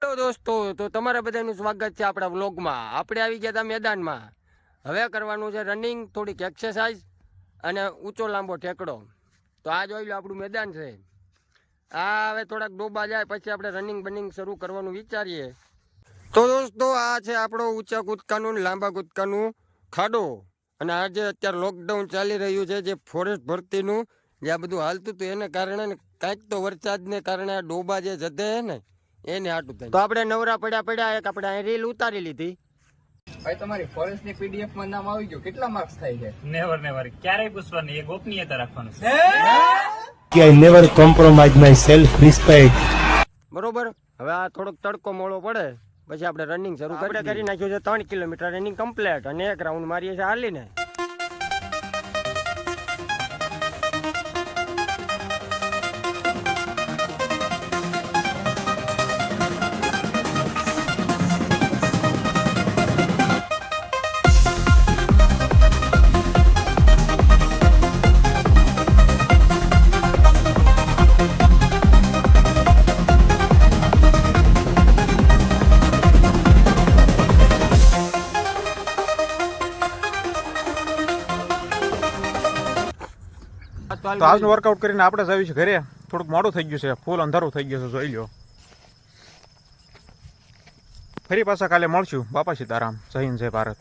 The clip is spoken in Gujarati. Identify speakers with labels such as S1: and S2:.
S1: હેલો દોસ્તો, તો તમારા બધાનું સ્વાગત છે આપણા વ્લોગમાં. આપણે આવી ગયા હતા મેદાનમાં. હવે કરવાનું છે રનિંગ, થોડીક એક્સરસાઇઝ અને ઊંચો લાંબો ઠેકડો. તો આ જોઈ લો આપણું મેદાન છે. આ હવે થોડાક ડોબા જાય પછી આપણે રનિંગ બનિંગ શરૂ કરવાનું વિચારીએ. તો દોસ્તો, આ છે આપણો ઊંચા કૂદકાનું લાંબા કૂદકાનું ખાડો. અને આ જે અત્યારે લોકડાઉન ચાલી રહ્યું છે, જે ફોરેસ્ટ ભરતીનું જે આ બધું હાલતું હતું એને કારણે કાંઈક તો વરસાદને કારણે આ ડોબા જે જતે હે ને એને હાટું થાય. તો આપણે નવરા પડ્યા એક આપણે અહીં રીલ ઉતારી લીધી.
S2: ભાઈ તમારી ફોરેસ્ટ ની પીડીએફ માં નામ આવી ગયું, કેટલા માર્ક્સ થાય છે?
S3: નેવર ક્યારેય પૂછવાનું, એ ગોપનીયતા રાખવાનું
S4: કે I never compromise my self respect.
S1: બરોબર. હવે આ થોડોક તડકો મોળો પડે પછી આપણે રનિંગ શરૂ કરી નાખ્યું છે. 3 કિલોમીટર રનિંગ કમ્પ્લીટ અને એક રાઉન્ડ મારીએ છીએ હાલીને.
S5: તો આજનું વર્કઆઉટ કરીને આપણે જ આવી છે ઘરે. થોડુંક મોડું થઈ ગયું છે, ફૂલ અંધારું થઈ ગયું છે, જોઈ લો. ફરી પાછા કાલે મળશું. બાપા સીતારામ. જય હિન્દ, જય ભારત.